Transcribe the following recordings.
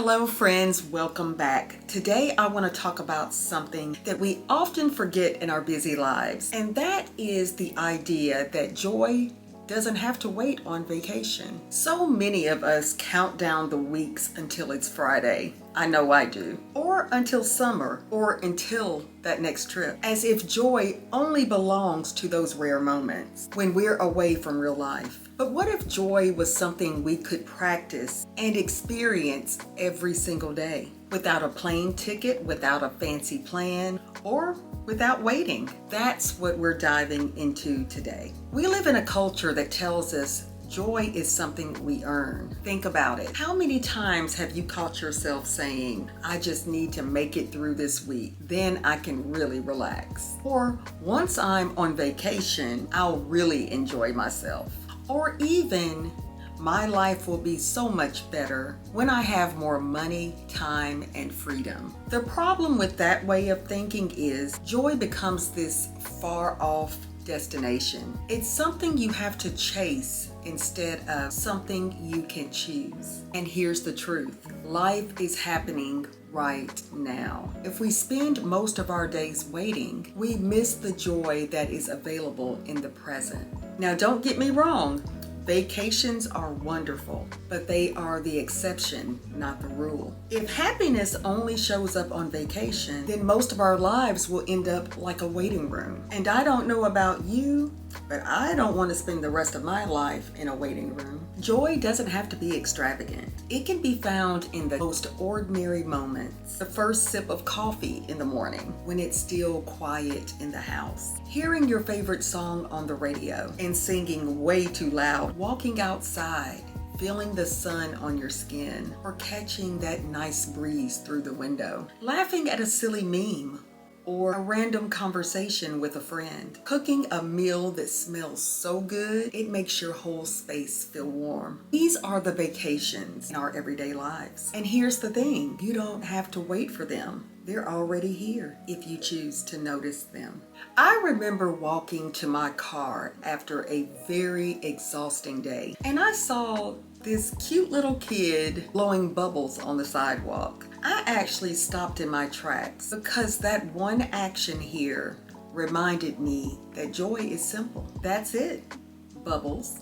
Hello friends, welcome back. Today I want to talk about something that we often forget in our busy lives, and that is the idea that joy doesn't have to wait on vacation. So many of us count down the weeks until it's Friday. I know I do. Or until summer, or until that next trip, as if joy only belongs to those rare moments when we're away from real life. But what if joy was something we could practice and experience every single day? Without a plane ticket, without a fancy plan, or without waiting? That's what we're diving into today. We live in a culture that tells us joy is something we earn. Think about it. How many times have you caught yourself saying, I just need to make it through this week, then I can really relax? Or once I'm on vacation, I'll really enjoy myself. Or even, my life will be so much better when I have more money, time, and freedom. The problem with that way of thinking is joy becomes this far off destination. It's something you have to chase instead of something you can choose. And here's the truth. Life is happening right now. If we spend most of our days waiting, we miss the joy that is available in the present. Now, don't get me wrong. Vacations are wonderful, but they are the exception, not the rule. If happiness only shows up on vacation, then most of our lives will end up like a waiting room. And I don't know about you, but I don't want to spend the rest of my life in a waiting room. Joy doesn't have to be extravagant. It can be found in the most ordinary moments. The first sip of coffee in the morning when it's still quiet in the house. Hearing your favorite song on the radio and singing way too loud. Walking outside, feeling the sun on your skin, or catching that nice breeze through the window. Laughing at a silly meme, or a random conversation with a friend. Cooking a meal that smells so good, it makes your whole space feel warm. These are the vacations in our everyday lives. And here's the thing, you don't have to wait for them. They're already here if you choose to notice them. I remember walking to my car after a very exhausting day, and I saw this cute little kid blowing bubbles on the sidewalk. I actually stopped in my tracks because that one action here reminded me that joy is simple. That's it. Bubbles,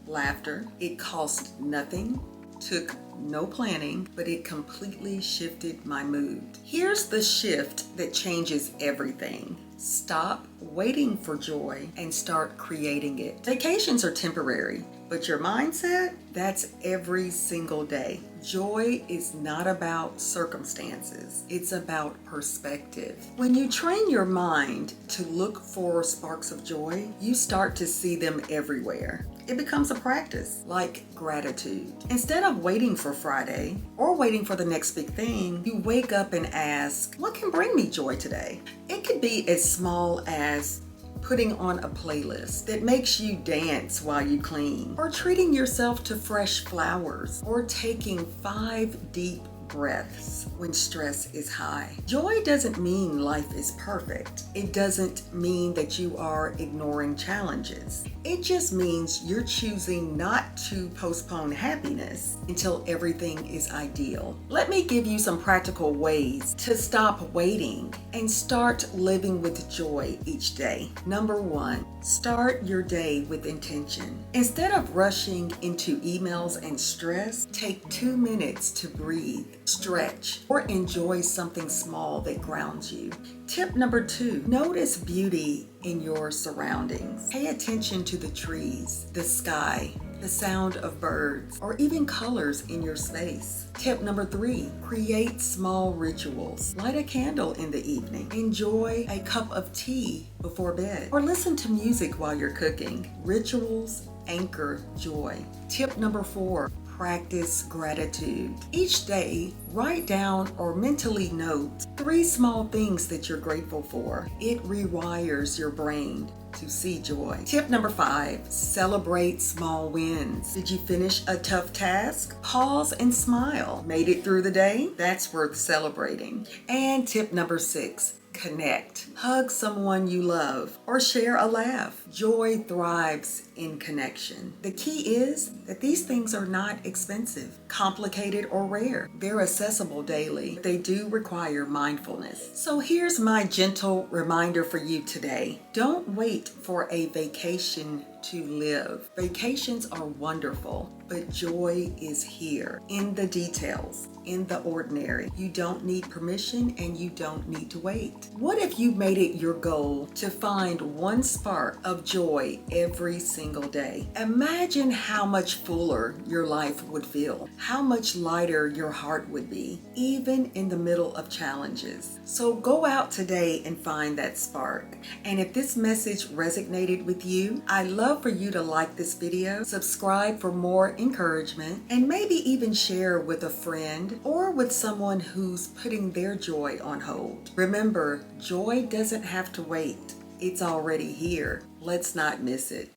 laughter. It cost nothing, took no planning, but it completely shifted my mood. Here's the shift that changes everything. Stop waiting for joy and start creating it. Vacations are temporary, but your mindset, that's every single day. Joy is not about circumstances. It's about perspective. When you train your mind to look for sparks of joy, you start to see them everywhere. It becomes a practice, like gratitude. Instead of waiting for Friday or waiting for the next big thing, you wake up and ask, what can bring me joy today? It could be as small as putting on a playlist that makes you dance while you clean, or treating yourself to fresh flowers, or taking 5 deep breaths when stress is high. Joy doesn't mean life is perfect. It doesn't mean that you are ignoring challenges. It just means you're choosing not to postpone happiness until everything is ideal. Let me give you some practical ways to stop waiting and start living with joy each day. Number 1, start your day with intention. Instead of rushing into emails and stress, take 2 minutes to breathe, stretch, or enjoy something small that grounds you. Tip number 2, notice beauty in your surroundings. Pay attention to the trees, the sky, the sound of birds, or even colors in your space. Tip number 3, create small rituals. Light a candle in the evening. Enjoy a cup of tea before bed, or listen to music while you're cooking. Rituals anchor joy. Tip number 4, practice gratitude. Each day, write down or mentally note 3 small things that you're grateful for. It rewires your brain to see joy. Tip number 5, celebrate small wins. Did you finish a tough task? Pause and smile. Made it through the day? That's worth celebrating. And tip number 6, connect. Hug someone you love or share a laugh. Joy thrives in connection. The key is that these things are not expensive, complicated, or rare. They're accessible daily. They do require mindfulness. So here's my gentle reminder for you today. Don't wait for a vacation to live. Vacations are wonderful, but joy is here in the details, in the ordinary. You don't need permission and you don't need to wait. What if you made it your goal to find one spark of joy every single day? Imagine how much fuller your life would feel, how much lighter your heart would be, even in the middle of challenges. So go out today and find that spark. And if this message resonated with you, I'd love for you to like this video, subscribe for more encouragement, and maybe even share with a friend or with someone who's putting their joy on hold. Remember, joy doesn't have to wait. It's already here. Let's not miss it.